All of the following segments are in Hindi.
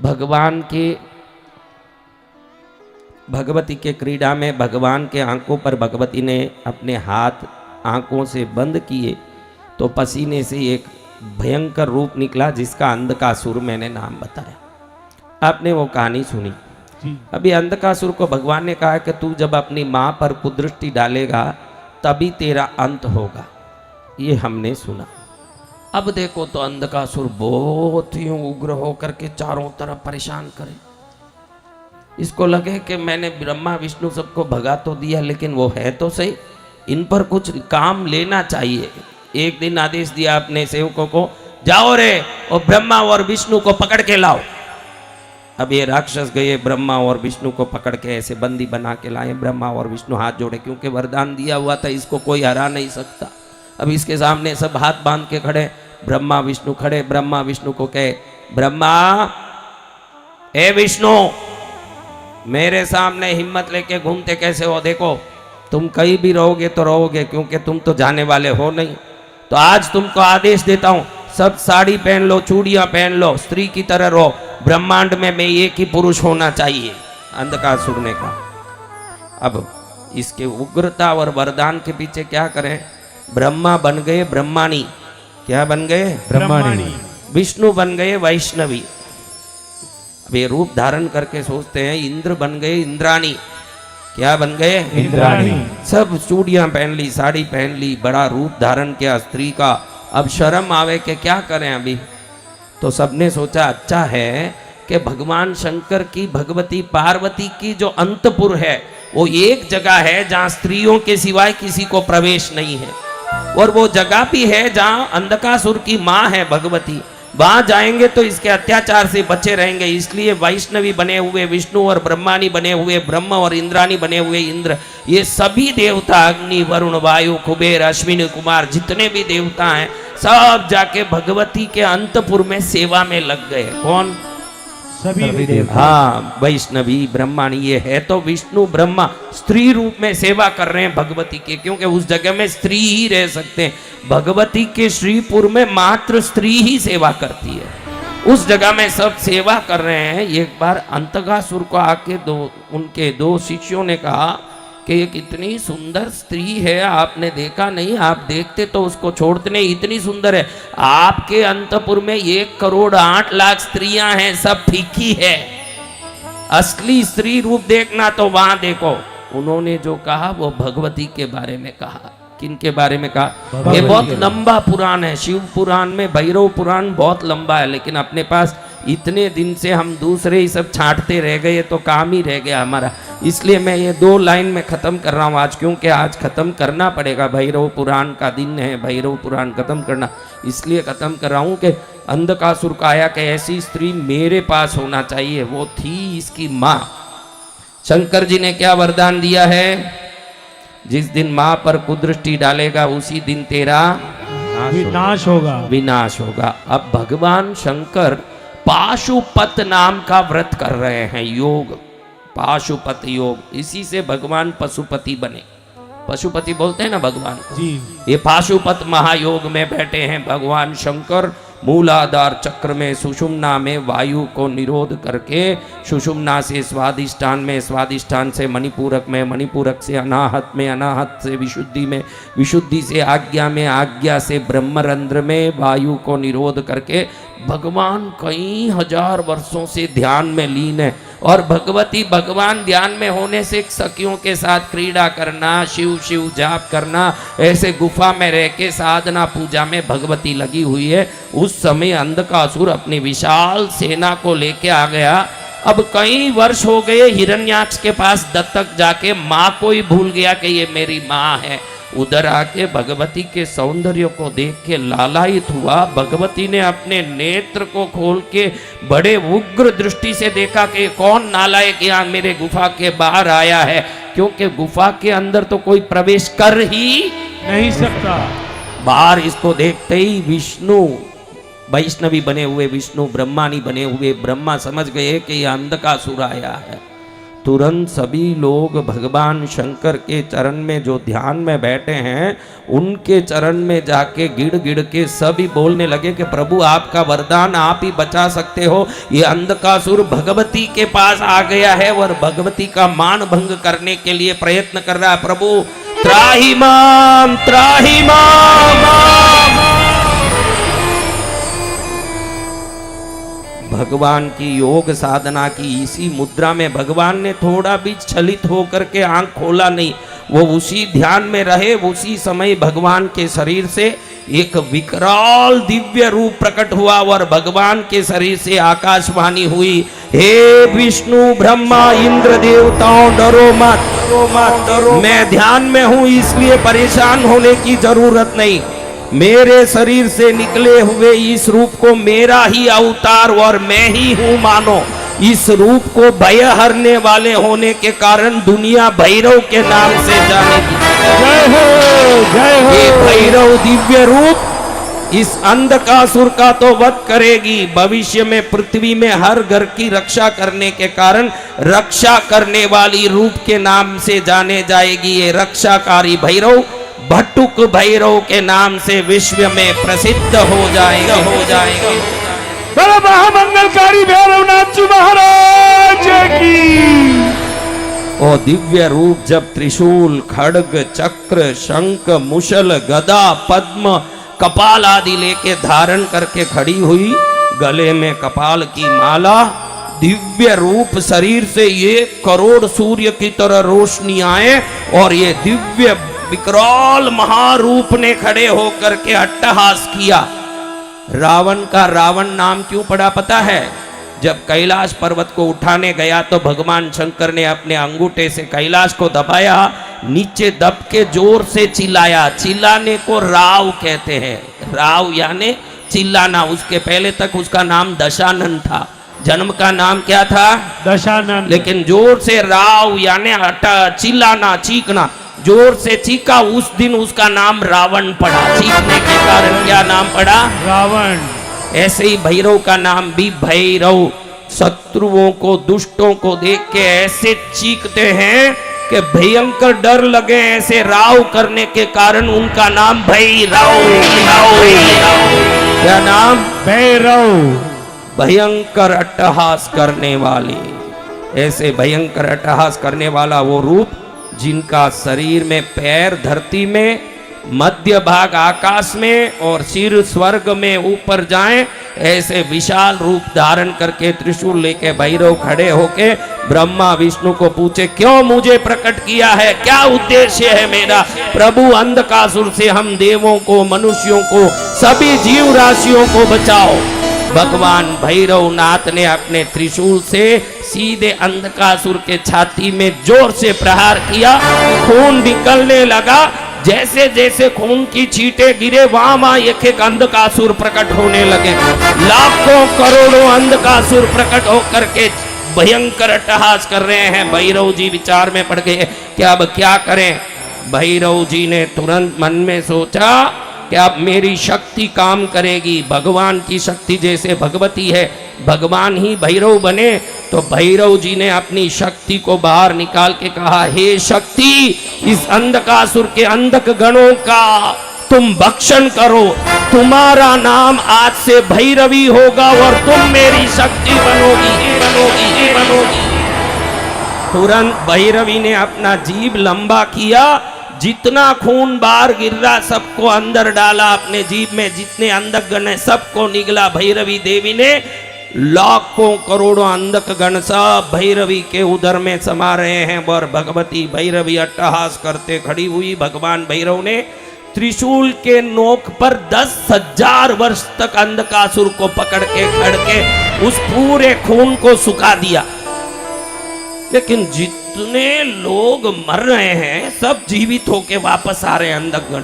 भगवान के भगवती के क्रीड़ा में भगवान के आंखों पर भगवती ने अपने हाथ आंखों से बंद किए तो पसीने से एक भयंकर रूप निकला जिसका अंधकासुर मैंने नाम बताया। आपने वो कहानी सुनी। अभी अंधकासुर को भगवान ने कहा कि तू जब अपनी मां पर कुदृष्टि डालेगा तभी तेरा अंत होगा। ये हमने सुना। अब देखो तो अंधकासुर बहुत ही उग्र होकर के चारों तरफ परेशान करे। इसको लगे कि मैंने ब्रह्मा विष्णु सबको भगा तो दिया, लेकिन वो है तो सही, इन पर कुछ काम लेना चाहिए। एक दिन आदेश दिया अपने सेवकों को, जाओ रे और ब्रह्मा और विष्णु को पकड़ के लाओ। अब ये राक्षस गए, ब्रह्मा और विष्णु को पकड़ के ऐसे बंदी बना के लाए। ब्रह्मा और विष्णु हाथ जोड़े, क्योंकि वरदान दिया हुआ था इसको कोई हरा नहीं सकता। अब इसके सामने सब हाथ बांध के खड़े, ब्रह्मा विष्णु खड़े। ब्रह्मा विष्णु को कहे, ब्रह्मा ए विष्णु, मेरे सामने हिम्मत लेके घूमते कैसे हो? देखो तुम कहीं भी रहोगे तो रहोगे, क्योंकि तुम तो जाने वाले हो नहीं। तो आज तुमको आदेश देता हूं, सब साड़ी पहन लो, चूड़ियां पहन लो, स्त्री की तरह रहो। ब्रह्मांड में मैं एक ही पुरुष होना चाहिए, अंधकासुर ने कहा। अब इसके उग्रता और वरदान के पीछे क्या करें? ब्रह्मा बन गए ब्रह्माणी। क्या बन गए? ब्रह्माणी। विष्णु बन गए वैष्णवी। अब ये रूप धारण करके सोचते हैं इंद्र बन गए इंद्राणी। क्या बन गए? इंद्राणी। सब चूड़ियां पहन ली, साड़ी पहन ली, बड़ा रूप धारण किया स्त्री का। अब शर्म आवे कि क्या करें अभी। तो सबने सोचा अच्छा है कि भगवान शंकर की भगवती पार्वती की जो अंतपुर है वो एक जगह है जहां स्त्रियों के सिवाय किसी को प्रवेश नहीं है, और वो जगह भी है जहां अंधकासुर की मां है भगवती। वहां जाएंगे तो इसके अत्याचार से बचे रहेंगे। इसलिए वैष्णवी बने हुए विष्णु और ब्रह्माणी बने हुए ब्रह्म और इंद्राणी बने हुए इंद्र, ये सभी देवता अग्नि वरुण वायु कुबेर अश्विनी कुमार जितने भी देवता हैं सब जाके भगवती के अंतपुर में सेवा में लग गए। कौन? सभी देवता। हाँ, वैष्णवी ब्रह्माणी, ये है तो विष्णु ब्रह्मा स्त्री रूप में सेवा कर रहे हैं भगवती के, क्योंकि उस जगह में स्त्री ही रह सकते हैं। भगवती के श्रीपुर में मात्र स्त्री ही सेवा करती है, उस जगह में सब सेवा कर रहे हैं। एक बार अंधकासुर को आके उनके दो शिष्यों ने कहा कि ये कितनी सुंदर स्त्री है, आपने देखा नहीं? आप देखते तो उसको छोड़ते नहीं, इतनी सुंदर है। आपके अंतपुर में 1,08,00,000 स्त्रियां हैं, सब फीकी है। असली स्त्री रूप देखना तो वहां देखो। उन्होंने जो कहा वो भगवती के बारे में कहा। किनके बारे में कहा? ये बहुत लंबा पुराण है। शिव पुराण में भैरव पुराण बहुत लंबा है, लेकिन अपने पास इतने दिन से हम दूसरे ही सब छांटते रह गए तो काम ही रह गया हमारा। इसलिए मैं ये 2 लाइन में ख़त्म कर रहा हूँ आज, क्योंकि आज ख़त्म करना पड़ेगा। भैरव पुराण का दिन है, भैरव पुराण ख़त्म करना, इसलिए ख़त्म कर रहा हूँ कि अंधकासुर का आया कि ऐसी स्त्री मेरे पास होना चाहिए। वो थी इसकी माँ। शंकर जी ने क्या वरदान दिया है? जिस दिन माँ पर कुदृष्टि डालेगा उसी दिन तेरा विनाश होगा। विनाश होगा। अब भगवान शंकर पाशुपत नाम का व्रत कर रहे हैं, योग, पाशुपत योग। इसी से भगवान पशुपति बने। पशुपति बोलते हैं ना भगवान को जी। ये पाशुपत महायोग में बैठे हैं भगवान शंकर। मूलाधार चक्र में सुषुम्ना में वायु को निरोध करके, सुषुम्ना से स्वादिष्ठान में, स्वादिष्ठान से मणिपूरक में, मणिपूरक से अनाहत में, अनाहत से विशुद्धि में, विशुद्धि से आज्ञा में, आज्ञा से ब्रह्मरंध्र में वायु को निरोध करके भगवान कई हजार वर्षों से ध्यान में लीन है। और भगवती भगवान ध्यान में होने से सखियों के साथ क्रीड़ा करना, शिव शिव जाप करना, ऐसे गुफा में रह के साधना पूजा में भगवती लगी हुई है। उस समय अंधकासुर अपनी विशाल सेना को लेके आ गया। अब कई वर्ष हो गए हिरण्याक्ष के पास दत्तक जाके, माँ को ही भूल गया कि ये मेरी माँ है। उधर आके भगवती के सौंदर्य को देख के लालायित हुआ। भगवती ने अपने नेत्र को खोल के बड़े उग्र दृष्टि से देखा कि कौन नालायक यहाँ मेरे गुफा के बाहर आया है, क्योंकि गुफा के अंदर तो कोई प्रवेश कर ही नहीं सकता। बाहर इसको देखते ही विष्णु, वैष्णवी बने हुए विष्णु, ब्रह्माणी बने हुए ब्रह्मा समझ गए कि यह अंधकासुर आया है। तुरंत सभी लोग भगवान शंकर के चरण में जो ध्यान में बैठे हैं उनके चरण में जाके गिड़ गिड़ के सभी बोलने लगे कि प्रभु आपका वरदान, आप ही बचा सकते हो। ये अंधकासुर भगवती के पास आ गया है और भगवती का मान भंग करने के लिए प्रयत्न कर रहा है। प्रभु त्राहि माम, त्राहि माम। भगवान की योग साधना की इसी मुद्रा में भगवान ने थोड़ा भी छलित होकर के आंख खोला नहीं, वो उसी ध्यान में रहे। उसी समय भगवान के शरीर से एक विकराल दिव्य रूप प्रकट हुआ और भगवान के शरीर से आकाशवाणी हुई, हे विष्णु ब्रह्मा इंद्र देवताओं, डरो मत, डरो मत, डरो। मैं ध्यान में हूं इसलिए परेशान होने की जरूरत नहीं। मेरे शरीर से निकले हुए इस रूप को मेरा ही अवतार और मैं ही हूं मानो। इस रूप को भय हरने वाले होने के कारण दुनिया भैरव के नाम से जानेगी। जय हो, जय हो। ये भैरव दिव्य रूप इस अंधकासुर का तो वध करेगी, भविष्य में पृथ्वी में हर घर की रक्षा करने के कारण रक्षा करने वाली रूप के नाम से जाने जाएगी। ये रक्षाकारी भैरव भट्टुक भैरव के नाम से विश्व में प्रसिद्ध हो जाएगा, हो जाएगा। बड़ा महामंगलकारी भैरवनाथ जी महाराज की। ओ दिव्य रूप जब त्रिशूल, खड्ग, चक्र, शंख, मुशल, गदा, पद्म, कपाल आदि लेके धारण करके खड़ी हुई, गले में कपाल की माला, दिव्य रूप शरीर से 1 करोड़ सूर्य की तरह रोशनी आए और ये दिव्य विकराल महारूप ने खड़े होकर के अट्टहास किया। रावण का रावण नाम क्यों पड़ा पता है? जब कैलाश पर्वत को उठाने गया तो भगवान शंकर ने अपने अंगूठे से कैलाश को दबाया, नीचे दब के जोर से चिल्लाया। चिल्लाने को राव कहते हैं। राव यानी चिल्लाना। उसके पहले तक उसका नाम दशानन था। जन्म का नाम क्या था? दशानन। लेकिन जोर से राव यानी चिल्लाना, चीखना। जोर से चीखा, उस दिन उसका नाम रावण पड़ा। चीखने के कारण क्या नाम पड़ा? रावण। ऐसे ही भैरव का नाम भी भैरव। शत्रुओं को, दुष्टों को देख के ऐसे चीखते हैं कि भयंकर डर लगे। ऐसे राव करने के कारण उनका नाम भैरव। क्या नाम? भैरव। भयंकर अट्टहास करने वाले। ऐसे भयंकर अट्टहास करने वाला वो रूप जिनका शरीर में पैर धरती में, मध्य भाग आकाश में और सिर स्वर्ग में ऊपर जाएं, ऐसे विशाल रूप धारण करके त्रिशूल लेके भैरव खड़े होके ब्रह्मा विष्णु को पूछे, क्यों मुझे प्रकट किया है? क्या उद्देश्य है मेरा? प्रभु अंधकासुर से हम देवों को, मनुष्यों को, सभी जीव राशियों को बचाओ। भगवान भैरव नाथ ने अपने त्रिशूल से सीधे अंधकासुर के छाती में जोर से प्रहार किया। खून निकलने लगा। जैसे जैसे खून की छींटे गिरे वहां एक एक अंधकासुर प्रकट होने लगे। लाखों करोड़ों अंधकासुर प्रकट होकर के भयंकर अट्टहास कर रहे हैं। भैरव जी विचार में पड़ गए कि अब क्या करें। भैरव जी ने तुरंत मन में सोचा कि अब मेरी शक्ति काम करेगी। भगवान की शक्ति जैसे भगवती है, भगवान ही भैरव बने। तो भैरव जी ने अपनी शक्ति को बाहर निकाल के कहा, हे शक्ति, इस अंधकासुर के अंधक गणों का तुम भक्षण करो। तुम्हारा नाम आज से भैरवी होगा और तुम मेरी शक्ति बनोगी। तुरंत भैरवी ने अपना जीभ लंबा किया। जितना खून बाहर गिर रहा सबको अंदर डाला अपने जीभ में। जितने अंधक गण है सबको निगला। भैरवी देवी ने लाखों करोड़ों अंधक गण सब भैरवी के उदर में समा रहे हैं और भगवती भैरवी अट्टहास करते खड़ी हुई। भगवान भैरव ने त्रिशूल के नोक पर 10,000 वर्ष तक अंधकासुर को पकड़ के खड़ के उस पूरे खून को सुखा दिया। लेकिन जितने लोग मर रहे हैं सब जीवित होके वापस आ रहे हैं अंधकगण।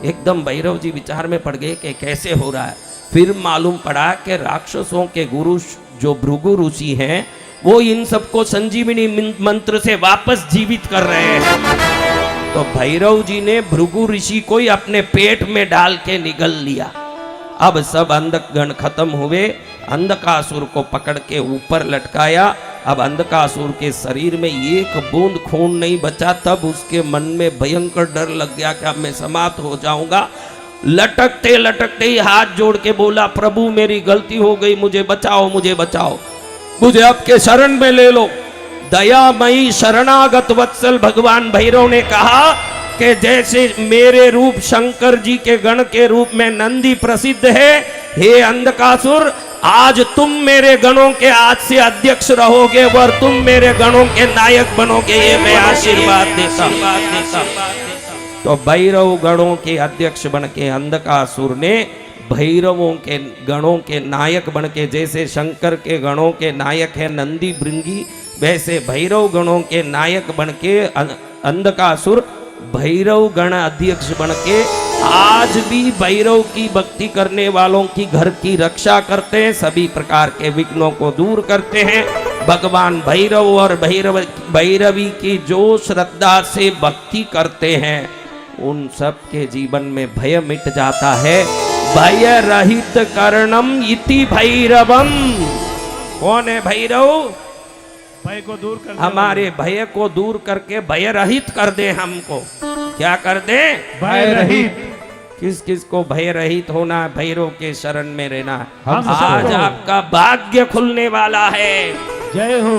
एकदम भैरव जी विचार में पड़ गए कि कैसे हो रहा है। फिर मालूम पड़ा कि राक्षसों के गुरु जो भृगु ऋषि हैं वो इन सबको संजीवनी मंत्र से वापस जीवित कर रहे हैं। तो भैरव जी ने भृगु ऋषि को ही अपने पेट में डाल के निगल लिया। अब सब अंधकगण खत्म हुए। अंधकासुर को पकड़ के ऊपर लटकाया अब अंधकासुर के शरीर में एक बूंद खून नहीं बचा, तब उसके मन में भयंकर डर लग गया कि अब मैं समाप्त हो जाऊंगा। लटकते लटकते ही हाथ जोड़ के बोला, प्रभु मेरी गलती हो गई, मुझे बचाओ, मुझे बचाओ, मुझे आपके शरण में ले लो। दयामयी शरणागत वत्सल भगवान भैरव ने कहा कि जैसे मेरे रूप शंकर जी के गण के रूप में नंदी प्रसिद्ध है, हे अंधकासुर आज तुम मेरे गणों के आज से अध्यक्ष रहोगे और तुम मेरे गणों के नायक बनोगे, ये मैं आशीर्वाद देता हूं। तो भैरव गणों के अध्यक्ष बन के अंधकासुर ने भैरवों के गणों के नायक बन के, जैसे शंकर के गणों के नायक है नंदी भृंगी, वैसे भैरव गणों के नायक बन के अंधकासुर भैरव गण अध्यक्ष बन के आज भी भैरव की भक्ति करने वालों की घर की रक्षा करते हैं, सभी प्रकार के विघ्नों को दूर करते हैं। भगवान भैरव और भैरवी की जो श्रद्धा से भक्ति करते हैं उन सब के जीवन में भय मिट जाता है। भय रहित करणम इति भैरवम। कौन है भैरव? भय को दूर कर, हमारे भय को दूर करके भय रहित कर दे। हमको क्या कर दे? भय रहित। किस किस को भय रहित होना? भैरव के शरण में रहना। हम आज आपका भाग्य खुलने वाला है। जय हो।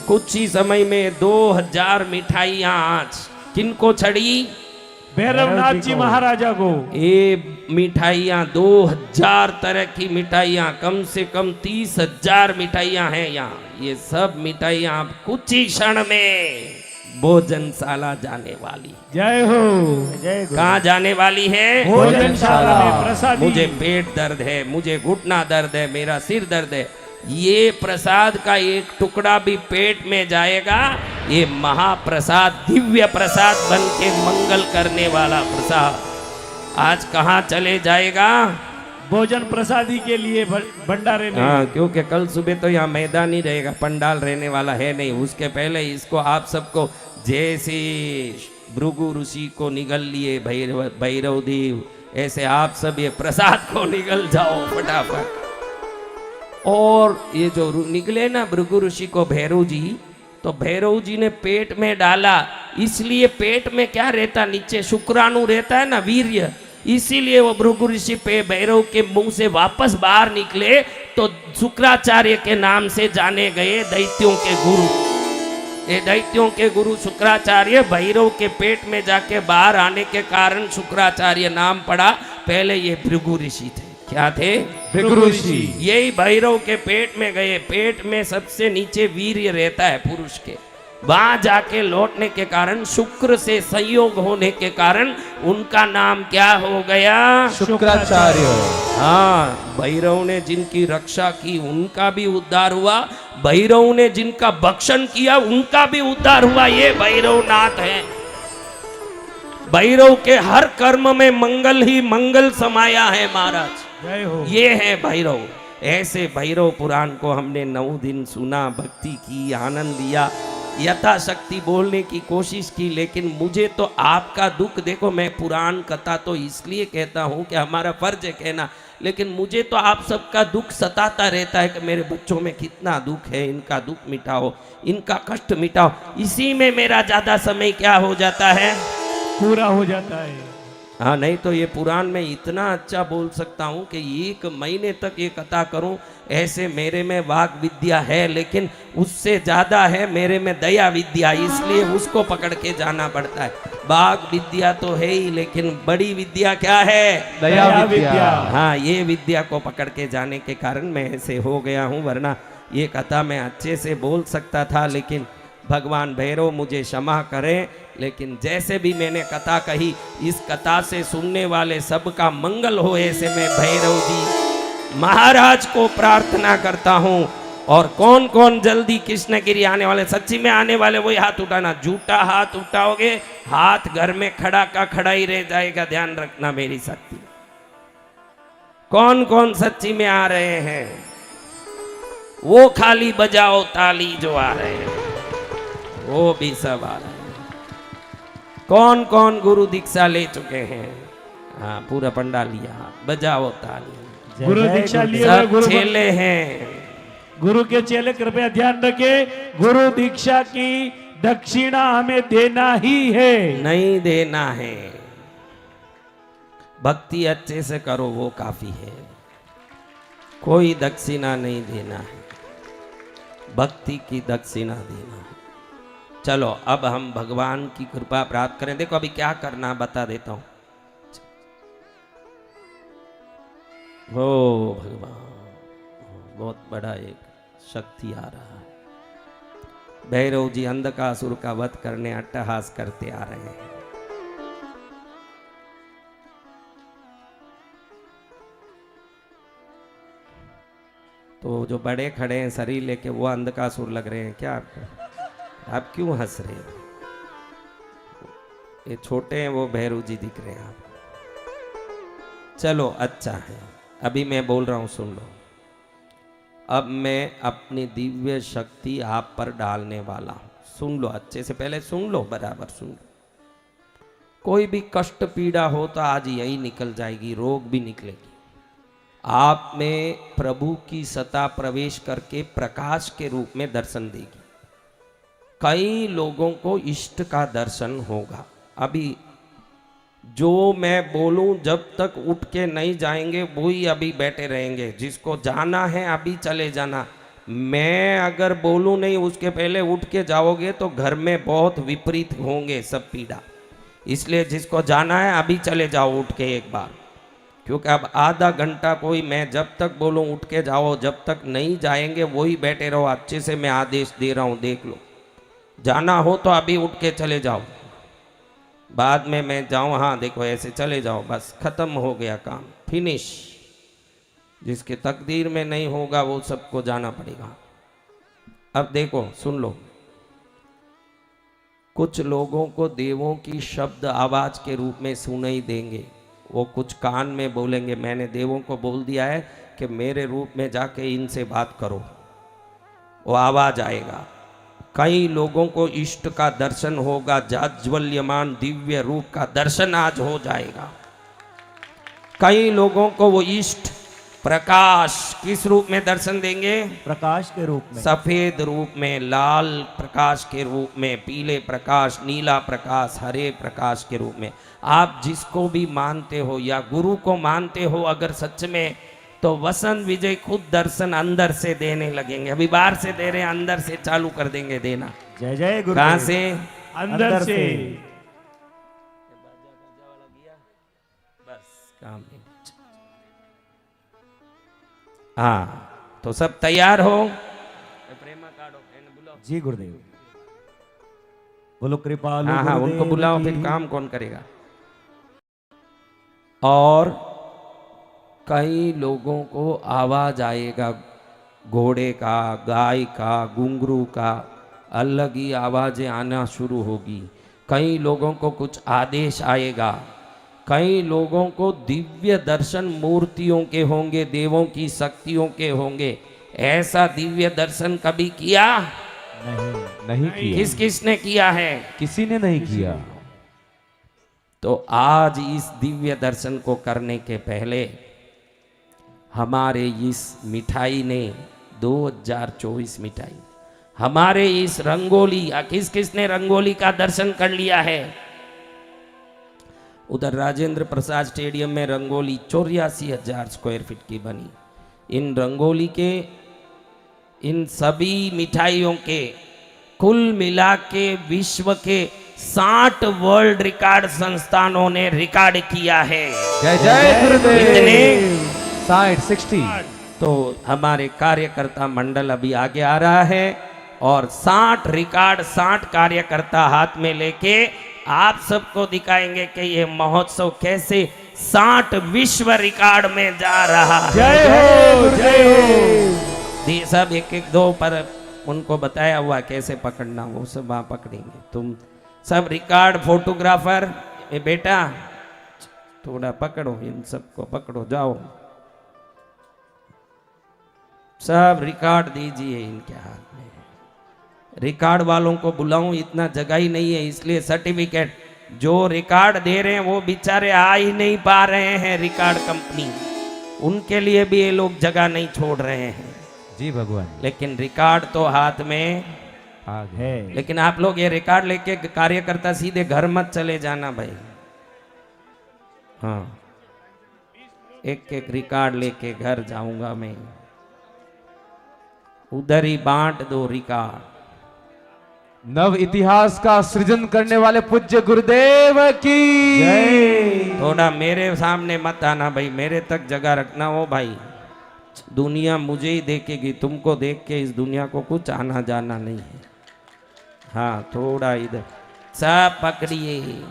कुछ ही समय में 2000 मिठाइयां आज किनको चढ़ी? भैरवनाथ जी महाराजा को। ये मिठाइयां 2000 तरह की मिठाइयां, कम से कम 30,000 मिठाइयां हैं यहाँ। ये सब मिठाइयां आप कुछ ही क्षण में भोजनशाला जाने वाली। जय हो। जय हो। कहाँ जाने वाली है? भोजनशाला में प्रसादी। मुझे पेट दर्द है, मुझे घुटना दर्द है, मेरा सिर दर्द है, ये प्रसाद का एक टुकड़ा भी पेट में जाएगा, ये महाप्रसाद दिव्य प्रसाद बन के मंगल करने वाला प्रसाद आज कहाँ चले जाएगा? भोजन प्रसादी के लिए भंडारे में। हाँ, क्योंकि कल सुबह तो यहाँ मैदान ही रहेगा, पंडाल रहने वाला है नहीं। उसके पहले इसको आप सबको जैसे भृगु ऋषि को निगल लिए भैरव देव, ऐसे आप सब ये प्रसाद को निगल जाओ फटाफट। और ये जो निकले ना भृगु ऋषि को भैरव जी, तो भैरव जी ने पेट में डाला, इसलिए पेट में क्या रहता? नीचे शुक्राणु रहता है ना, वीर्य, इसीलिए वो भृगु ऋषि पे भैरव के मुंह से वापस बाहर निकले तो शुक्राचार्य के नाम से जाने गए दैत्यों के गुरु। ये दैत्यों के गुरु शुक्राचार्य भैरव के पेट में जाके बाहर आने के कारण शुक्राचार्य नाम पड़ा। पहले ये भृगु ऋषि थे। क्या थे? भृगु ऋषि। यही भैरव के पेट में गए। पेट में सबसे नीचे वीर्य रहता है पुरुष के, वहां जाके लौटने के कारण शुक्र से संयोग होने के कारण उनका नाम क्या हो गया? शुक्राचार्य। हाँ, भैरव ने जिनकी रक्षा की उनका भी उद्धार हुआ, भैरव ने जिनका भक्षण किया उनका भी उद्धार हुआ। ये भैरवनाथ है। भैरव के हर कर्म में मंगल ही मंगल समाया है महाराज। जय हो। ये है भैरव। ऐसे भैरव पुराण को हमने 9 दिन सुना, भक्ति की, आनंद लिया, यथाशक्ति बोलने की कोशिश की। लेकिन मुझे तो आपका दुख देखो, मैं पुराण कथा तो इसलिए कहता हूँ कि हमारा फर्ज है कहना, लेकिन मुझे तो आप सबका दुख सताता रहता है कि मेरे बच्चों में कितना दुख है, इनका दुख मिटाओ, इनका कष्ट मिटाओ। इसी में मेरा ज़्यादा समय क्या हो जाता है? पूरा हो जाता है। हाँ, नहीं तो ये पुराण में इतना अच्छा बोल सकता हूँ कि 1 महीने तक ये कथा करूँ। ऐसे मेरे में वाग विद्या है, लेकिन उससे ज़्यादा है मेरे में दया विद्या, इसलिए उसको पकड़ के जाना पड़ता है। वाग विद्या तो है ही, लेकिन बड़ी विद्या क्या है? दया विद्या। हाँ, ये विद्या को पकड़ के जाने के कारण मैं ऐसे हो गया हूँ, वरना ये कथा मैं अच्छे से बोल सकता था। लेकिन भगवान भैरव मुझे क्षमा करें, लेकिन जैसे भी मैंने कथा कही, इस कथा से सुनने वाले सबका मंगल हो, ऐसे मैं भैरव जी महाराज को प्रार्थना करता हूँ। और कौन कौन जल्दी कृष्णगिरी आने वाले, सच्ची में आने वाले, वही हाथ उठाना। झूठा हाथ उठाओगे, हाथ घर में खड़ा का खड़ा ही रह जाएगा, ध्यान रखना मेरी शक्ति। कौन कौन सच्ची में आ रहे हैं वो खाली बजाओ ताली, जो आ रहे हैं वो भी सब आ रहे हैं। कौन कौन गुरु दीक्षा ले चुके हैं? हाँ, पूरा पंडाल लिया, बजाओ ताली। गुरु दीक्षा लिए सब चेले हैं, गुरु के चेले कृपया ध्यान रखें, गुरु दीक्षा की दक्षिणा हमें देना ही है, नहीं देना है। भक्ति अच्छे से करो वो काफी है, कोई दक्षिणा नहीं देना है, भक्ति की दक्षिणा देना है। चलो अब हम भगवान की कृपा प्राप्त करें। देखो अभी क्या करना बता देता हूं। हो भगवान, बहुत बड़ा एक शक्ति आ रहा है। भैरव जी अंधकासुर का वध करने अट्टहास करते आ रहे हैं। तो जो बड़े खड़े हैं शरीर लेके वो अंधकासुर लग रहे हैं क्या आपको? आप क्यों हंस रहे हैं? ये छोटे हैं वो भैरव जी दिख रहे हैं आपको। चलो अच्छा है, अभी मैं बोल रहा हूं सुन लो। अब मैं अपनी दिव्य शक्ति आप पर डालने वाला हूं, सुन लो अच्छे से, पहले सुन लो, बराबर सुन लो। कोई भी कष्ट पीड़ा हो तो आज यही निकल जाएगी, रोग भी निकलेगी। आप में प्रभु की सत्ता प्रवेश करके प्रकाश के रूप में दर्शन देगी। कई लोगों को इष्ट का दर्शन होगा। अभी जो मैं बोलूं जब तक उठ के नहीं जाएंगे वही अभी बैठे रहेंगे। जिसको जाना है अभी चले जाना। मैं अगर बोलूं नहीं उसके पहले उठ के जाओगे तो घर में बहुत विपरीत होंगे सब पीड़ा। इसलिए जिसको जाना है अभी चले जाओ उठ के एक बार, क्योंकि अब आधा घंटा कोई मैं जब तक बोलूं उठ के जाओ, जब तक नहीं जाएंगे वही बैठे रहो। अच्छे से मैं आदेश दे रहा हूं, देख लो। जाना हो तो अभी उठ के चले जाओ, बाद में मैं जाऊं, हाँ देखो ऐसे चले जाओ, बस खत्म हो गया काम, फिनिश। जिसके तकदीर में नहीं होगा वो सबको जाना पड़ेगा। अब देखो सुन लो, कुछ लोगों को देवों की शब्द आवाज के रूप में सुनाई देंगे। वो कुछ कान में बोलेंगे, मैंने देवों को बोल दिया है कि मेरे रूप में जाके इनसे बात करो, वो आवाज आएगा। कई लोगों को इष्ट का दर्शन होगा, जाज्वल्यमान दिव्य रूप का दर्शन आज हो जाएगा। कई लोगों को वो इष्ट प्रकाश किस रूप में दर्शन देंगे? प्रकाश के रूप में, सफेद रूप में, लाल प्रकाश के रूप में, पीले प्रकाश, नीला प्रकाश, हरे प्रकाश के रूप में। आप जिसको भी मानते हो या गुरु को मानते हो अगर सच में, तो वसंत विजय खुद दर्शन अंदर से देने लगेंगे। अभी बाहर से दे रहे हैं, अंदर से चालू कर देंगे देना। जय जय गुरु। कहां से? अंदर से। बस काम नहीं। हाँ तो सब तैयार हो? जी गुरुदेव, बोलो कृपालु। हाँ हाँ गुरुदेव उनको बुलाओ, की। फिर काम कौन करेगा? और कई लोगों को आवाज आएगा घोड़े का, गाय का, घुंघरू का, अलग ही आवाजें आना शुरू होगी। कई लोगों को कुछ आदेश आएगा। कई लोगों को दिव्य दर्शन मूर्तियों के होंगे, देवों की शक्तियों के होंगे। ऐसा दिव्य दर्शन कभी किया? नहीं किया। किस किस ने किया है? किसी ने नहीं किया। तो आज इस दिव्य दर्शन को करने के पहले हमारे इस मिठाई ने 2024 मिठाई, हमारे इस रंगोली, किस किस ने रंगोली का दर्शन कर लिया है? उधर राजेंद्र प्रसाद स्टेडियम में रंगोली 84,000 स्क्वायर फीट की बनी। इन रंगोली के, इन सभी मिठाइयों के कुल मिला के विश्व के 60 वर्ल्ड रिकॉर्ड संस्थानों ने रिकॉर्ड किया है। जय जय गुरुदेव। कितने? 60। तो हमारे कार्यकर्ता मंडल अभी आगे आ रहा है और 60 रिकॉर्ड, 60 कार्यकर्ता हाथ में लेके आप सबको दिखाएंगे कि ये महोत्सव कैसे 60 विश्व रिकॉर्ड में जा रहा है। जय हो जय हो। ये सब एक एक दो पर उनको बताया हुआ कैसे पकड़ना, वो सब वहां पकड़ेंगे। तुम सब रिकॉर्ड फोटोग्राफर, ये बेटा थोड़ा पकड़ो, इन सबको पकड़ो, जाओ सब रिकॉर्ड दीजिए इनके हाथ में। रिकॉर्ड वालों को बुलाऊं, इतना जगह ही नहीं है, इसलिए सर्टिफिकेट जो रिकॉर्ड दे रहे हैं वो बेचारे आ ही नहीं पा रहे हैं। रिकॉर्ड कंपनी, उनके लिए भी ये लोग जगह नहीं छोड़ रहे हैं। जी भगवान लेकिन रिकॉर्ड तो हाथ में। आ गए। है लेकिन आप लोग ये रिकॉर्ड लेके कार्यकर्ता सीधे घर मत चले जाना भाई। हाँ, एक एक रिकॉर्ड लेके घर जाऊंगा मैं। उधर ही बांट दो रिकॉर्ड। नव इतिहास का सृजन करने वाले पूज्य गुरुदेव की जय। थोड़ा मेरे सामने मत आना भाई, मेरे तक जगह रखना हो भाई। दुनिया मुझे ही देखेगी, तुमको देख के इस दुनिया को कुछ आना जाना नहीं है। हाँ, थोड़ा इधर सब पकड़िए।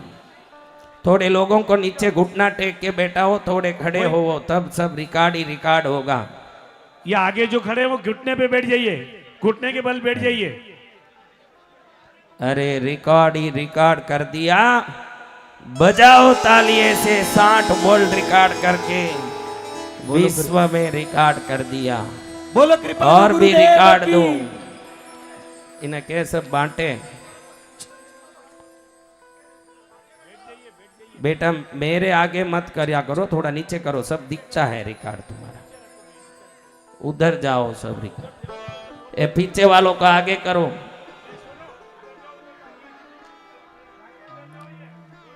थोड़े लोगों को नीचे घुटना टेक के बैठा हो, थोड़े खड़े हो, तब सब रिकॉर्ड ही रिकॉर्ड होगा। ये आगे जो खड़े हैं वो घुटने पे बैठ जाइए, घुटने के बल बैठ जाइए। अरे रिकॉर्ड ही रिकॉर्ड कर दिया। बजाओ तालिए से 60 वर्ल्ड रिकॉर्ड करके विश्व में रिकॉर्ड कर दिया। बोलो कृपा और भी रिकॉर्ड दो। इन्हें के सब बांटे। बेटा मेरे आगे मत करया करो, थोड़ा नीचे करो, सब दिखता है रिकॉर्ड तुम्हारा। उधर जाओ सब रिकॉर्ड। ये पीछे वालों का आगे करो।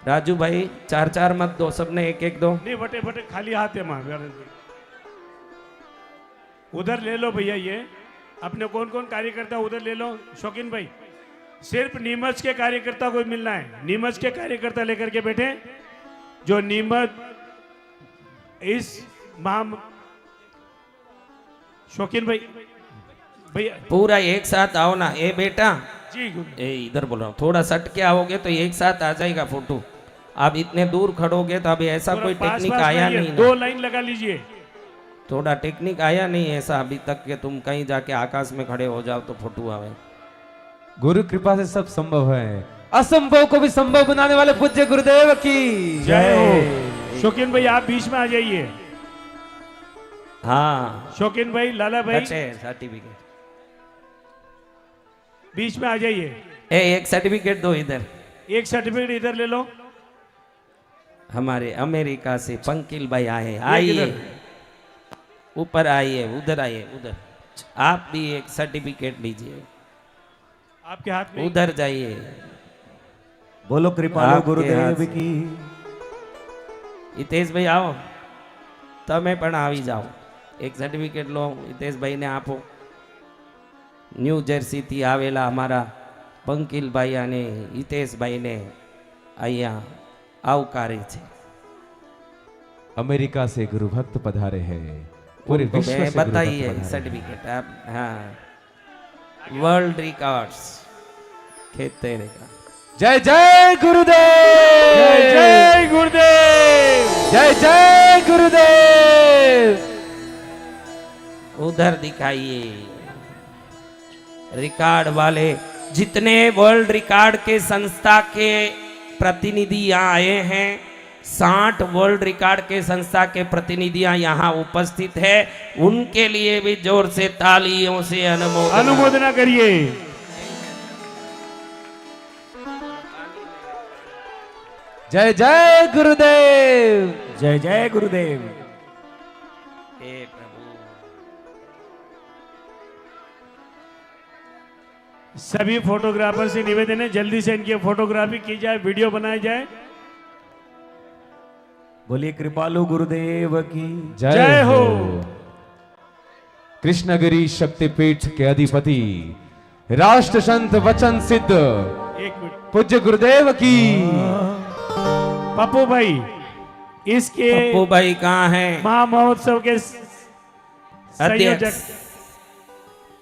राजू भाई 4-4 मत दो, सबने एक एक दो। नहीं, बटे बटे खाली हाथ है मां। उधर ले लो भैया, ये अपने कौन कौन कार्यकर्ता उधर ले लो। शौकीन भाई, सिर्फ नीमच के कार्यकर्ता को मिलना है। नीमच के कार्यकर्ता लेकर के बैठे, जो नीमच इस माम। शौकीन भाई, भैया पूरा एक साथ आओ ना। ए बेटा, जी ए इधर बोल रहा हूँ, थोड़ा सट के आओगे तो एक साथ आ जाएगा फोटो। आप इतने दूर खड़ोगे तो अभी ऐसा कोई पास टेक्निक पास आया में ये नहीं ना। 2 लाइन लगा लीजिए। थोड़ा टेक्निक आया नहीं ऐसा अभी तक कि तुम कहीं जाके आकाश में खड़े हो जाओ तो फोटो आवे। गुरु कृपा से सब संभव है। असंभव को भी संभव बनाने वाले पूज्य गुरुदेव की जय हो। शौकीन भाई आप बीच में आ जाइए। हाँ, शौकीन भाई, लाला भाई सर्टिफिकेट बीच में आ जाइए। एक सर्टिफिकेट दो इधर। एक सर्टिफिकेट इधर ले लो। हमारे अमेरिका से पंकिल भाई आए, आइए ऊपर आइए, उधर आइए, उधर। आप भी एक सर्टिफिकेट लीजिए, आपके हाथ में। उधर जाइए। बोलो कृपालु आपके गुरुदेव हाथ की। हितेश भाई आओ, તમે પણ આવી જાઓ। એક સર્ટિફિકેટ લો હિતેશભાઈને આપો। ન્યૂ જર્સીથી આવેલા અમારા પંકિલભાઈ અને હિતેશભાઈને અહીંયા આવકારે છે। अमेरिका से गुरु भक्त पधारे हैं। पूरे उनको विश्व से मैं गुरु भक्त बताइए पधारे हैं। सर्टिफिकेट आप। हाँ, वर्ल्ड रिकॉर्ड्स खेते रहेगा। जय जय गुरुदेव, जय जय गुरुदेव, जय जय गुरुदेव। उधर दिखाइए रिकॉर्ड वाले। जितने वर्ल्ड रिकॉर्ड के संस्था के प्रतिनिधि यहाँ आए हैं, 60 वर्ल्ड रिकॉर्ड के संस्था के प्रतिनिधियां यहाँ उपस्थित है, उनके लिए भी जोर से तालियों से अनुमोदना करिए। जय जय गुरुदेव, जय जय गुरुदेव। हे प्रभु। सभी फोटोग्राफर से निवेदन है, जल्दी से इनकी फोटोग्राफी की जाए, वीडियो बनाई जाए। बोलिए कृपालु गुरुदेव की। जय हो। कृष्णगिरी शक्तिपीठ के अधिपति राष्ट्र संत वचन सिद्ध 1 मिनट। पूज्य गुरुदेव की। पप्पू भाई, इसके पप्पू भाई कहाँ हैं? महा महोत्सव के संयोजक अध्यक्ष।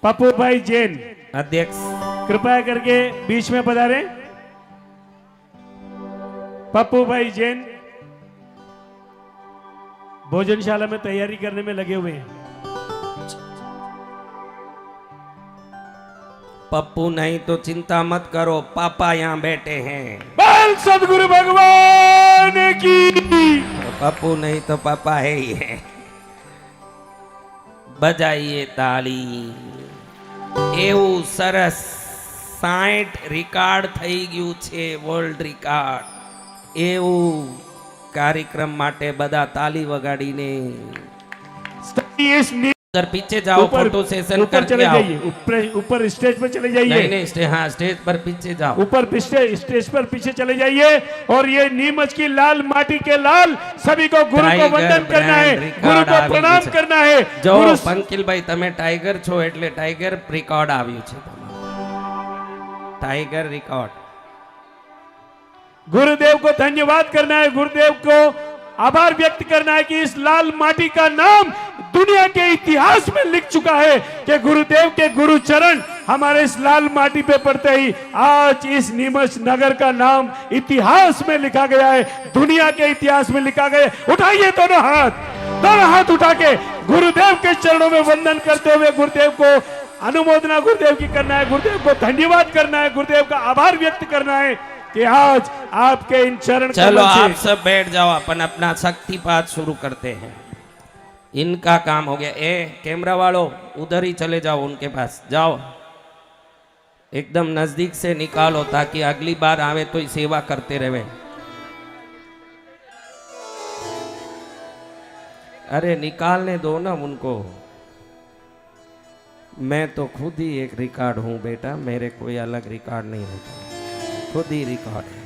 पप्पू भाई जैन, अध्यक्ष कृपया करके बीच में पधारे। पप्पू भाई जैन भोजनशाला में तैयारी करने में लगे हुए हैं। पप्पू नहीं तो चिंता मत करो, पापा यहाँ बैठे हैं। बोल सदगुरु भगवान की। पप्पू नहीं तो पापा है ही है। बजाइए ताली। એવું સરસ 60 રિકાર્ડ થઈ ગયું છે, વર્લ્ડ રિકાર્ડ। એવું કાર્યક્રમ માટે બધા તાલી વગાડીને Study is उधर पीछे जाओ, फोटो सेशन ऊपर करके चले आओ। जाइए, ऊपर स्टेज पर चले नहीं जाइए, नहीं हाँ स्टेज पर पीछे जाओ। ऊपर स्टेज पर पीछे चले जाइए। और ये नीमच की लाल माटी के लाल सभी को गुरु को टाइगर वंदन करना है, ब्रांड गुरु रिकॉर्ड को આવી प्रणाम ગયું છે। करना है। જો गुरु પંકિલ ભાઈ તમે ટાઈગર છો એટલે ટાઈગર રેકોર્ડ આવ્યું છે તમારું। Tiger record. गुरुदेव को धन्यवाद करना है, गुरुदेव को आभार व्यक्त करना है कि इस लाल माटी का नाम दुनिया के इतिहास में लिख चुका है कि गुरुदेव के गुरु चरण हमारे इस लाल माटी पे पड़ते ही आज इस नीमच नगर का नाम इतिहास में लिखा गया है, दुनिया के इतिहास में लिखा गया है। उठाइए दोनों हाथ उठा के गुरुदेव के चरणों में वंदन करते हुए गुरुदेव को अनुमोदना गुरुदेव की करना है, गुरुदेव को धन्यवाद करना है, गुरुदेव का आभार व्यक्त करना है कि आज आपके इन चरण चलो कमल से- आप सब बैठ जाओ, अपन अपना शक्तिपात शुरू करते हैं। इनका काम हो गया। ए कैमरा वालों उधर ही चले जाओ, उनके पास जाओ, एकदम नजदीक से निकालो ताकि अगली बार आवे तो सेवा करते रहे। अरे निकालने दो ना उनको। मैं तो खुद ही एक रिकॉर्ड हूं बेटा, मेरे कोई अलग रिकॉर्ड नहीं होता, खुद ही रिकॉर्ड है।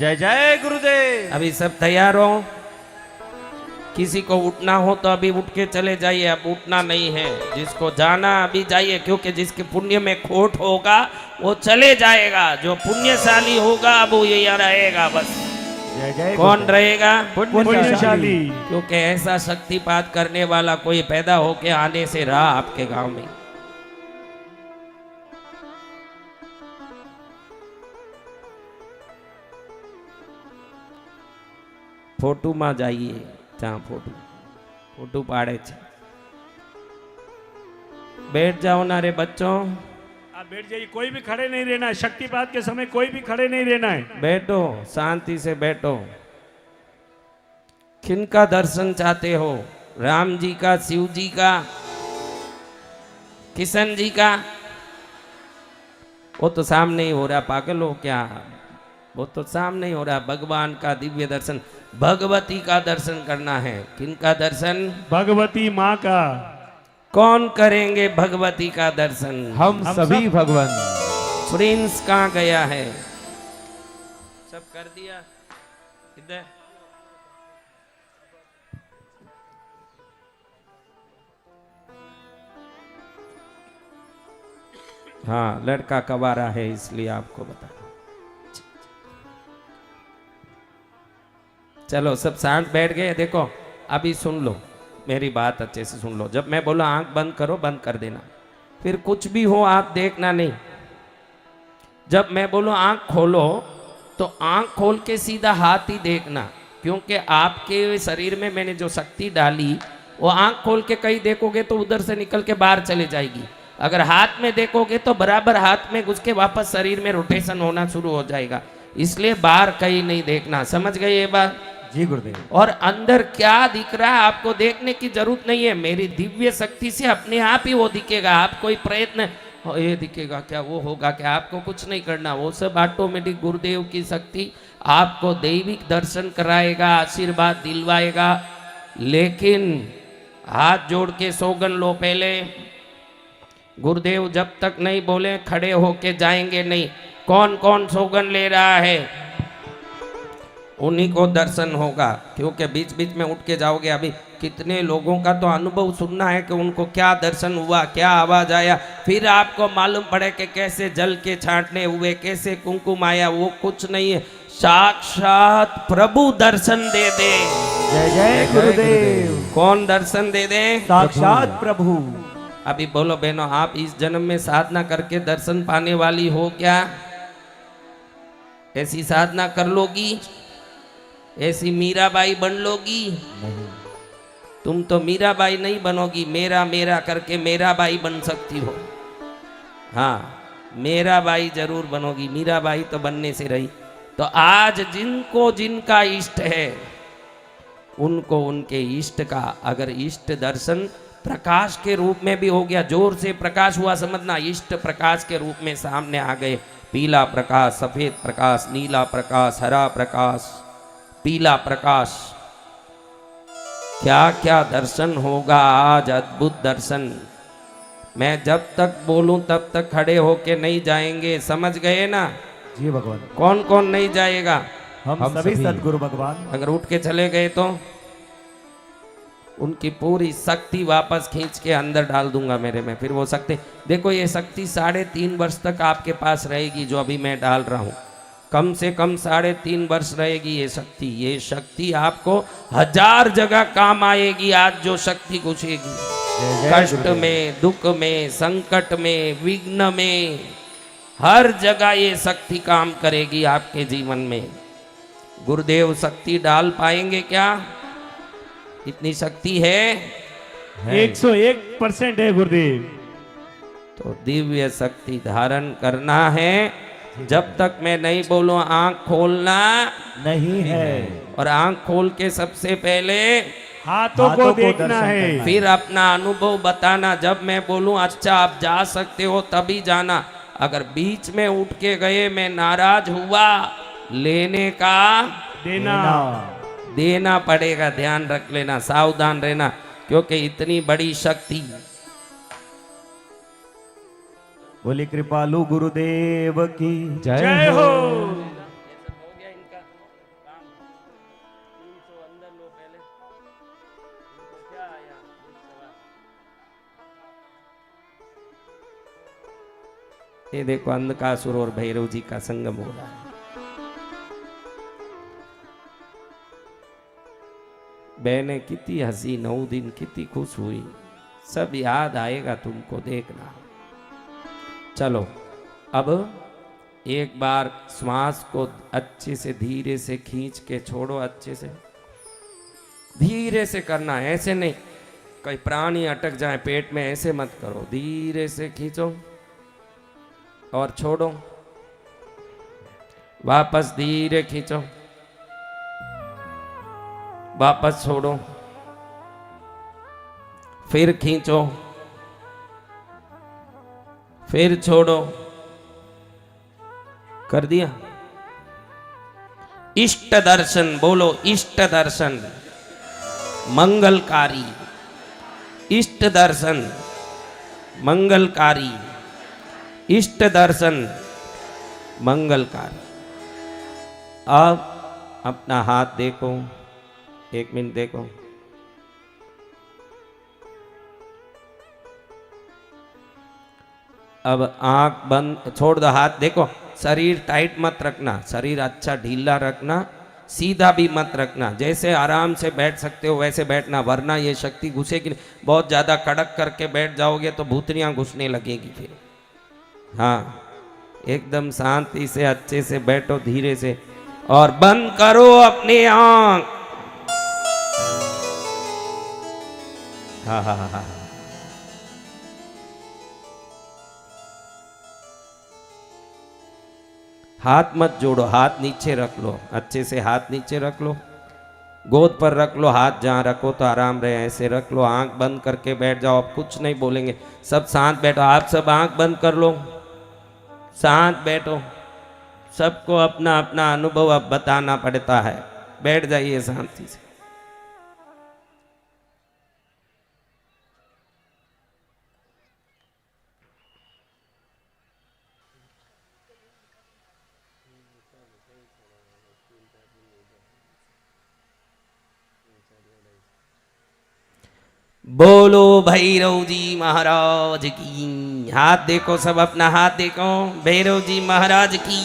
जय जय गुरुदेव। अभी सब तैयार हो? किसी को उठना हो तो अभी उठ के चले जाइए, अब उठना नहीं है। जिसको जाना अभी जाइए, क्योंकि जिसके पुण्य में खोट होगा वो चले जाएगा, जो पुण्यशाली होगा वो ये रहेगा। बस जय जय कौन रहेगा? पुण्यशाली। क्योंकि ऐसा शक्तिपात करने वाला कोई पैदा होके आने से रहा आपके गांव में। फोटो में जाइए, जहाँ फोटो पाड़े छे। बैठ जाओ ना रे बच्चों, आप बैठ जाइए, कोई भी खड़े नहीं रहना है, शक्तिपात के समय कोई भी खड़े नहीं रहना है। बैठो, शांति से बैठो। किनका दर्शन चाहते हो? राम जी का, शिव जी का, किशन जी का? वो तो सामने ही हो रहा, पागल हो क्या? वो तो सामने ही हो रहा। भगवान का दिव्य दर्शन, भगवती का दर्शन करना है। किनका दर्शन? भगवती माँ का। कौन करेंगे भगवती का दर्शन? हम सभी भगवान। प्रिंस कहाँ गया है? सब कर दिया इधर। हाँ, लड़का कवारा है इसलिए आपको बता। चलो सब शांत बैठ गए। देखो अभी सुन लो, मेरी बात अच्छे से सुन लो। जब मैं बोला आंख बंद करो, बंद कर देना, फिर कुछ भी हो आप देखना नहीं। जब मैं बोलो आंख खोलो तो आंख खोल के सीधा हाथ ही देखना, क्योंकि आपके शरीर में मैंने जो शक्ति डाली वो आंख खोल के कहीं देखोगे तो उधर से निकल के बाहर चले जाएगी। अगर हाथ में देखोगे तो बराबर हाथ में घुस के वापस शरीर में रोटेशन होना शुरू हो जाएगा। इसलिए बाहर कहीं नहीं देखना। समझ गए ये बात? जी गुरुदेव। और अंदर क्या दिख रहा है आपको देखने की जरूरत नहीं है। मेरी दिव्य शक्ति से अपने आप ही वो दिखेगा। आप कोई प्रयत्न ये दिखेगा क्या, वो होगा क्या, आपको कुछ नहीं करना। वो सब ऑटोमेटिक गुरुदेव की शक्ति आपको दैविक दर्शन कराएगा, आशीर्वाद दिलवाएगा। लेकिन हाथ जोड़ के सौगन लो पहले। गुरुदेव जब तक नहीं बोले खड़े होके जाएंगे नहीं। कौन कौन सौगन ले रहा है उन्हीं को दर्शन होगा, क्योंकि बीच बीच में उठ के जाओगे। अभी कितने लोगों का तो अनुभव सुनना है कि उनको क्या दर्शन हुआ, क्या आवाज आया, फिर आपको मालूम पड़े कि कैसे जल के छांटने हुए, कैसे कुमकुम आया। वो कुछ नहीं है, साक्षात प्रभु दर्शन दे दे। जय जय गुरुदेव। कौन दर्शन दे दे? साक्षात प्रभु। अभी बोलो बहनों, आप इस जन्म में साधना करके दर्शन पाने वाली हो क्या? ऐसी साधना कर लोगी? ऐसी मीराबाई बन लोगी? तुम तो मीराबाई नहीं बनोगी, मेरा मेरा करके मेराबाई बन सकती हो। हाँ, मेराबाई जरूर बनोगी, मीराबाई तो बनने से रही। तो आज जिनको जिनका इष्ट है उनको उनके इष्ट का अगर इष्ट दर्शन प्रकाश के रूप में भी हो गया, जोर से प्रकाश हुआ समझना, इष्ट प्रकाश के रूप में सामने आ गए। पीला प्रकाश, सफेद प्रकाश, नीला प्रकाश, हरा प्रकाश, पीला प्रकाश। क्या क्या दर्शन होगा आज, अद्भुत दर्शन। मैं जब तक बोलूं तब तक खड़े होके नहीं जाएंगे, समझ गए ना? जी भगवान, कौन कौन नहीं जाएगा? हम सभी सदगुरु भगवान। अगर उठ के चले गए तो उनकी पूरी शक्ति वापस खींच के अंदर डाल दूंगा मेरे में। फिर वो शक्ति देखो, ये शक्ति 3.5 वर्ष तक आपके पास रहेगी जो अभी मैं डाल रहा हूं। कम से कम 3.5 वर्ष रहेगी ये शक्ति। ये शक्ति आपको 1000 जगह काम आएगी। आज जो शक्ति घुसेगी, कष्ट में, दुख में, संकट में, विघ्न में, हर जगह ये शक्ति काम करेगी आपके जीवन में। गुरुदेव शक्ति डाल पाएंगे क्या? इतनी शक्ति है? 101% है गुरुदेव। तो दिव्य शक्ति धारण करना है। जब तक मैं नहीं बोलूं आंख खोलना नहीं है, और आंख खोल के सबसे पहले हाथों को देखना है। फिर अपना अनुभव बताना। जब मैं बोलूं अच्छा आप जा सकते हो तभी जाना। अगर बीच में उठ के गए, मैं नाराज हुआ, लेने का देना पड़ेगा। ध्यान रख लेना, सावधान रहना, क्योंकि इतनी बड़ी शक्ति। बोली कृपालु गुरुदेव की जय हो। ये देखो अंधकासुर और भैरव जी का संगम हो रहा है। बहने कितनी हंसी, 9 दिन कितनी खुश हुई, सब याद आएगा तुमको, देखना। चलो अब एक बार श्वास को अच्छे से धीरे से खींच के छोड़ो। अच्छे से धीरे से करना है, ऐसे नहीं कोई प्राणी अटक जाए पेट में, ऐसे मत करो। धीरे से खींचो और छोड़ो, वापस धीरे खींचो, वापस छोड़ो, फिर खींचो, फिर छोड़ो। कर दिया? इष्ट दर्शन बोलो, इष्ट दर्शन मंगलकारी, इष्ट दर्शन मंगलकारी, इष्ट दर्शन मंगलकारी। अब अपना हाथ देखो, 1 मिनट देखो। अब आंख बंद, छोड़ दो हाथ। देखो शरीर टाइट मत रखना, शरीर अच्छा ढीला रखना, सीधा भी मत रखना। जैसे आराम से बैठ सकते हो वैसे बैठना, वरना ये शक्ति घुसेगी। बहुत ज़्यादा कड़क करके बैठ जाओगे तो भूतनियाँ घुसने लगेगी फिर। हाँ, एकदम शांति से अच्छे से बैठो, धीरे से, और बंद करो अपनी आंख। हाँ हाँ हाँ, हाथ मत जोड़ो, हाथ नीचे रख लो, अच्छे से हाथ नीचे रख लो, गोद पर रख लो। हाथ जहाँ रखो तो आराम रहे, ऐसे रख लो। आंख बंद करके बैठ जाओ, अब कुछ नहीं बोलेंगे, सब शांत बैठो। आप सब आंख बंद कर लो, शांत बैठो। सबको अपना अपना अनुभव अब बताना पड़ता है। बैठ जाइए शांति से। बोलो भैरव जी महाराज की। हाथ देखो, सब अपना हाथ देखो। भैरव जी महाराज की।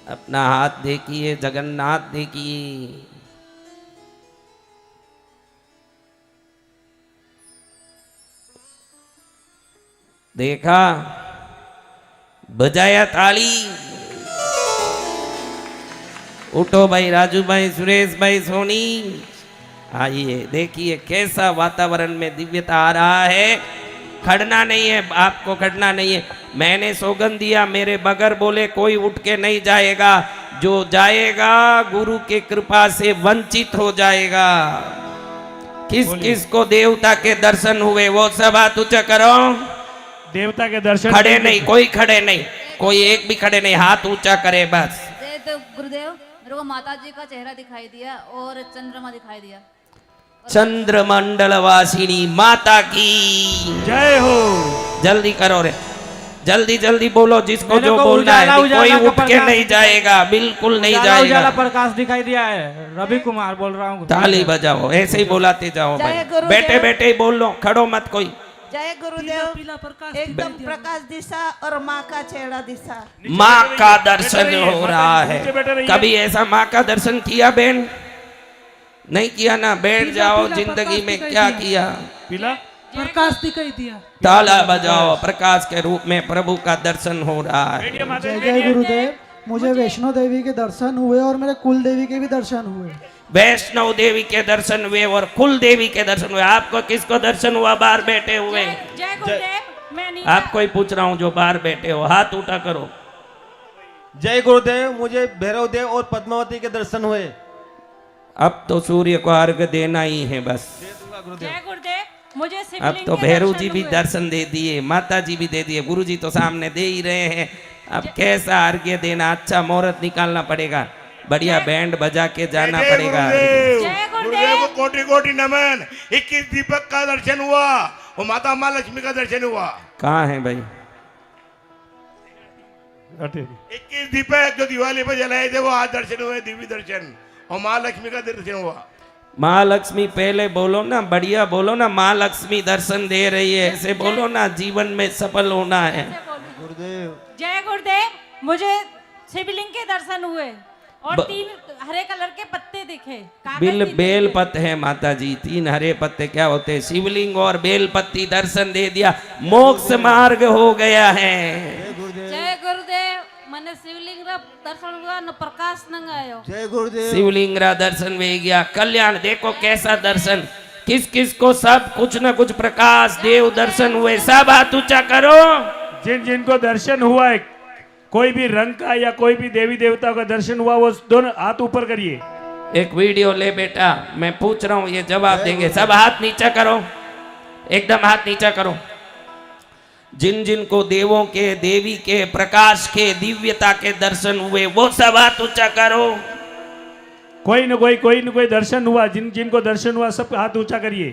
अपना हाथ देखिए, जगन्नाथ देखिए। देखा, बजाया ताली। उठो भाई, राजू भाई, सुरेश भाई, सोनी, आइए देखिए कैसा वातावरण में दिव्यता आ रहा है। खड़ना नहीं है, आपको खड़ना नहीं है। मैंने सौगंध दिया, मेरे बगैर बोले कोई उठ के नहीं जाएगा। जो जाएगा गुरु के कृपा से वंचित हो जाएगा। किस किस को देवता के दर्शन हुए वो सब हाथ ऊंचा करो। देवता के दर्शन खड़े नहीं, कोई खड़े नहीं, कोई एक भी खड़े नहीं, हाथ ऊंचा करे बस। तो गुरुदेव, मेरे को माता जी का चेहरा दिखाई दिया और चंद्रमा दिखाई दिया। चंद्रमंडल वासिनी माता की जय हो। जल्दी करो रे, जल्दी जल्दी बोलो जिसको मेरे जो को बोलना है। उजाला कोई का उठ के प्रकाश नहीं जाएगा, बिल्कुल नहीं उजाला जाएगा। उजाला प्रकाश दिखाई दिया है। रवि कुमार बोल रहा हूँ। ताली बजाओ, ऐसे ही बुलाते जाओ जय भाई। गुरुदेव। बैठे बैठे ही बोल लो, खड़ो मत कोई। जय गुरुदेव। एकदम प्रकाश दिशा और माँ का चेहरा दिशा। माँ का बैठे दर्शन रहिए, हो माता रहा जी, है। नीचे बैठे रहिए। कभी ऐसा माँ का दर्शन किया बहन? नहीं किया ना, बैठ जाओ। जिंदगी में क्या किया? पीला प्रकाश दिखाई दिया। ताला बजाओ, प्रकाश के रूप में प्रभु का दर्शन हो रहा है। बैठिए माता जी, जय जय बैठिए। गुरुदेव। मुझे वैष्णो देवी के दर्शन हुए और मेरे कुल देवी के भी दर्शन हुए। वैष्णव देवी के दर्शन हुए और कुल देवी के दर्शन हुए। आपको किसको दर्शन हुआ बाहर बैठे हुए? जय गुरुदेव। मैं नीता। आपको ही पूछ रहा हूँ जो बाहर बैठे हो, हाथ उठा करो। जय गुरुदेव। मुझे भैरव देव और पद्मावती के दर्शन हुए। अब तो सूर्य को अर्घ देना ही है बस। जय गुरुदेव। मुझे अब शिवलिंग तो के भैरव दर्शन जी भी हुए। दर्शन दे दिए, माता जी भी दे दिए, गुरु जी तो सामने दे ही रहे हैं। अब कैसा अर्घ्य देना? अच्छा मुहूर्त निकालना पड़ेगा, बढ़िया बैंड बजा के जाना जय पड़ेगा। गुरुदेव। जय गुरुदेव गुरुदेव। को कोटि कोटि नमन। 21 दीपक का दर्शन हुआ और माता माँ लक्ष्मी का दर्शन हुआ। कहाँ है भाई? 21 दीपक जो दिवाली पर जलाए थे वो आज दर्शन हुए, दिव्य दर्शन, और माँ लक्ष्मी का दर्शन हुआ। माँ लक्ष्मी पहले बोलो ना, बढ़िया बोलो ना। माँ लक्ष्मी दर्शन दे रही है, ऐसे बोलो ना। जीवन में सफल होना है। गुरुदेव। जय गुरुदेव। मुझे शिवलिंग के दर्शन हुए और ब- 3 हरे कलर के पत्ते दिखे। कागज बिल दिखे। बेल पत्ते है माता जी, 3 हरे पत्ते क्या होते हैं? शिवलिंग और बेल पत्ती दर्शन दे दिया, मोक्ष मार्ग हो गया है। जय गुरुदेव। मैंने शिवलिंग रा दर्शन हुआ न प्रकाश नंग आयो। जय गुरुदेव। शिवलिंग रा दर्शन वे गया, कल्याण। देखो कैसा दर्शन, किस किस को सब कुछ न कुछ प्रकाश देव दर्शन हुए। सब हाथ ऊंचा करो। जिन जिनको दर्शन हुआ है, कोई भी रंग का या कोई भी देवी देवता का दर्शन हुआ, वो दोनों हाथ ऊपर करिए। एक वीडियो ले बेटा, मैं पूछ रहा हूं, ये जवाब देंगे। सब हाथ नीचा करो, एकदम हाथ नीचा करो। जिन जिन को देवों के, देवी के, प्रकाश के, दिव्यता के दर्शन हुए, वो सब हाथ ऊंचा करो। कोई न कोई दर्शन हुआ। जिन जिनको दर्शन हुआ सब हाथ ऊंचा करिए।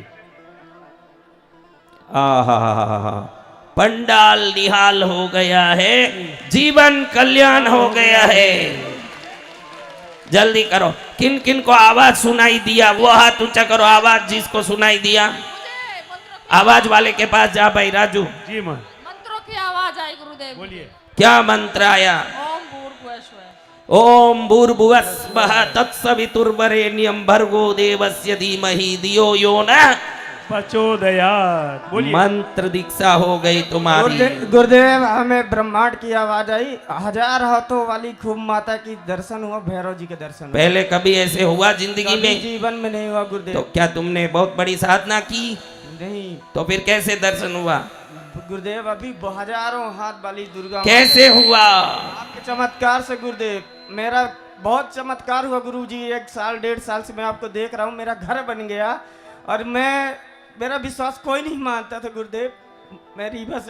आहा, पंडाल निहाल हो गया है, जीवन कल्याण हो गया है। जल्दी करो। किन किन को आवाज सुनाई दिया वो हाथ ऊंचा करो। आवाज जिसको सुनाई दिया, आवाज वाले के पास जा भाई राजू। जी मां, मंत्रों की आवाज आई गुरुदेव। बोलिए। क्या मंत्र आया? ओम भूर्भुवस्सुः। ओम भूर्भुवस्सुः तत्सवितुर्वरेण्यं भर्गो देवस्य धीमहि धियो यो न प्रचोदयात्। बोलिए। मंत्र दीक्षा हो गई तुम्हारी। गुरुदेव, हमें ब्रह्मांड की आवाज आई। 1000 हाथों वाली खूब माता की दर्शन हुआ, भैरव जी के दर्शन हुआ। पहले कभी ऐसे हुआ जिंदगी कभी में? जीवन में नहीं हुआ गुरुदेव। तो क्या तुमने बहुत बड़ी साधना की? नहीं तो फिर कैसे दर्शन हुआ? गुरुदेव, अभी 1000 हाथ वाली दुर्गा कैसे हुआ? आपके चमत्कार से गुरुदेव। मेरा बहुत चमत्कार हुआ गुरुजी। 1 साल 1.5 साल से मैं आपको देख रहा हूँ। मेरा घर बन गया और मेरा विश्वास कोई नहीं मानता था गुरुदेव। मेरी बस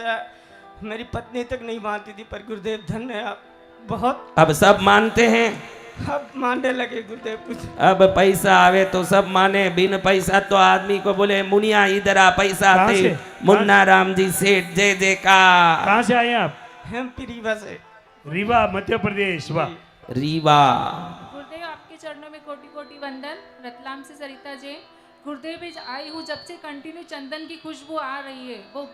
मेरी पत्नी तक नहीं मानती थी, पर गुरुदेव धन्य है आप। बहुत अब सब मानते हैं। अब मानने लगे गुरुदेव कुछ। अब पैसा आवे तो सब माने, बिन पैसा तो आदमी को बोले मुनिया इधर आ, पैसा कहाँ दे। से? मुन्ना राम जी सेठ जय जयकार। कहाँ से आए आप? एमपी रीवा से। रीवा, मध्य प्रदेश। वाह। रीवा। गुरुदेव, आपके चरणों में कोटि कोटि वंदन। रतलाम से सरिता जैन। गुरुदेव भी आई हूँ, जब से कंटिन्यू चंदन की खुशबू आ रही है वो,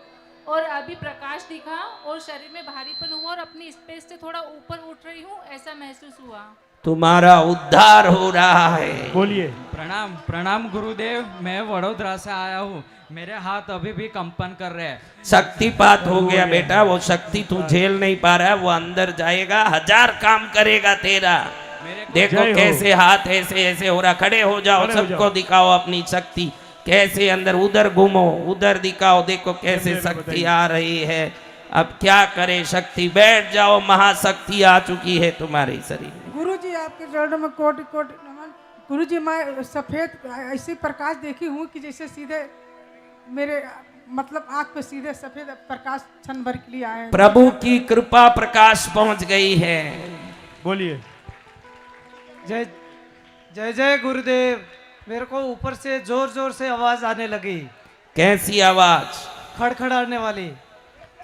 और अभी प्रकाश दिखा और शरीर में भारीपन हुआ और अपनी स्पेस से थोड़ा ऊपर उठ रही हूँ, ऐसा महसूस हुआ। तुम्हारा उद्धार हो रहा है। बोलिए। प्रणाम प्रणाम गुरुदेव। मैं वडोदरा से आया हूँ। मेरे हाथ अभी भी कंपन कर रहे हैं। शक्तिपात हो गया बेटा, वो शक्ति तू झेल नहीं पा रहा है, वो अंदर जाएगा, 1000 काम करेगा तेरा। देखो जय हो। कैसे हाथ ऐसे ऐसे हो रहा। खड़े हो जाओ, खड़े हो सबको जाओ। दिखाओ अपनी शक्ति। कैसे अंदर, उधर घूमो, उधर दिखाओ। देखो कैसे मेरे को शक्ति बताइए। आ रही है। अब क्या करे शक्ति? बैठ जाओ, महाशक्ति आ चुकी है तुम्हारे शरीर में। गुरुजी, आपके चरणों में कोटि कोटि नमन। गुरुजी, मैं सफेद ऐसी प्रकाश देखी हूँ कि जैसे सीधे मेरे मतलब आंख पे सीधे सफेद प्रकाश क्षण भर के लिए आए हैं। प्रभु की कृपा प्रकाश पहुंच गई है। बोलिए। जय जय जय गुरुदेव। मेरे को ऊपर से जोर जोर से आवाज आने लगी, कैसी आवाज? खड़खड़ाने वाली।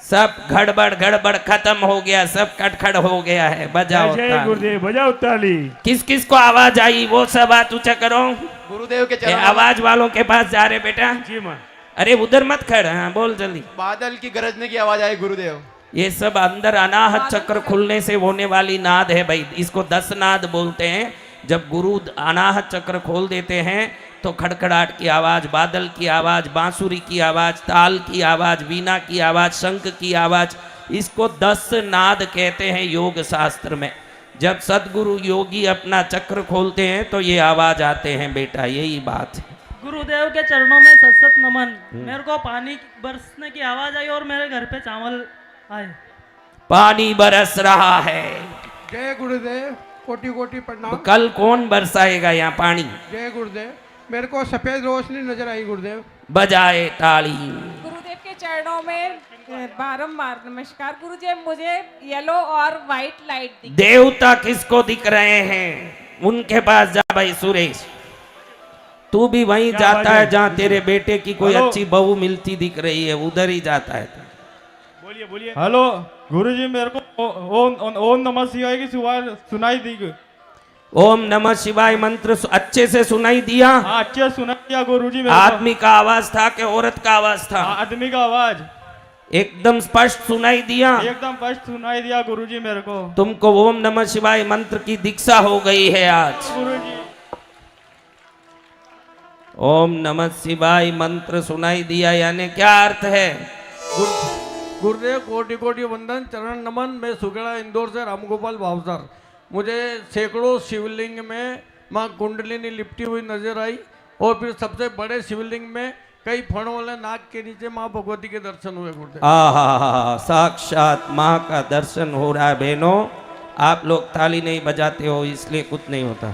सब गड़बड़ खत्म हो गया, सब कटखड़ हो गया है। बजाओ जय ताली। गुरुदेव, बजाओ ताली। किस किस को आवाज आई वो सब हाथ ऊंचा करो। गुरुदेव के ये चरणों आवाज वालों के पास जा रहे बेटा। जी मां। अरे उधर मत खड़, हाँ बोल जल्दी। बादल की गरजने की आवाज आई गुरुदेव। ये सब अंदर अनाहत चक्र खुलने से होने वाली नाद है भाई, इसको 10 नाद बोलते हैं। जब गुरु अनाहत चक्र खोल देते हैं तो खड़खड़ाहट की आवाज, बादल की आवाज, बांसुरी की आवाज, ताल की आवाज, वीणा की आवाज, शंख की आवाज, इसको 10 नाद कहते हैं योग शास्त्र में। जब सदगुरु योगी अपना चक्र खोलते हैं तो ये आवाज आते हैं बेटा, यही बात है। गुरुदेव के चरणों में सत नमन। मेरे को पानी बरसने की आवाज आई और मेरे घर पे चावल आए। पानी बरस रहा है। जय गुरुदेव, कोटि कोटि प्रणाम। कल कौन बरसाएगा यहाँ पानी? जय गुरुदेव, मेरे को सफेद रोशनी नजर आई गुरुदेव। बजाए ताली। गुरुदेव के चरणों में बारंबार नमस्कार। गुरुदेव मुझे येलो और व्हाइट लाइट दिखी। देवता किसको दिख रहे हैं? उनके पास जा भाई सुरेश, तू भी वहीं जाता है जहाँ तेरे बेटे की कोई अच्छी बहू मिलती दिख रही है, उधर ही जाता है। बोलिए बोलिए। हेलो गुरुजी, मेरे को ओम नमः शिवाय की सुनाई दी। ओम नमः शिवाय मंत्र अच्छे से सुनाई दिया? हाँ, अच्छे सुनाई दिया गुरुजी। मेरे आदमी का आवाज था कि औरत का आवाज था? आदमी का आवाज एकदम स्पष्ट सुनाई दिया? एकदम स्पष्ट सुनाई दिया गुरुजी मेरे को। तुमको ओम नमः शिवाय मंत्र की दीक्षा हो गई है आज। गुरुजी ओम नमः शिवाय मंत्र सुनाई दिया, यानी क्या अर्थ है? गुरुदेव कोटि कोटि वंदन, चरण नमन। मैं सुगेड़ा इंदौर से रामगोपाल भावसर। मुझे सैकड़ों शिवलिंग में माँ कुंडलिनी लिपटी हुई नजर आई और फिर सबसे बड़े शिवलिंग में कई फणों वाले नाग के नीचे माँ भगवती के दर्शन हुए गुरुदेव। आहा, साक्षात माँ का दर्शन हो रहा है बहनों। आप लोग ताली नहीं बजाते हो इसलिए कुछ नहीं होता।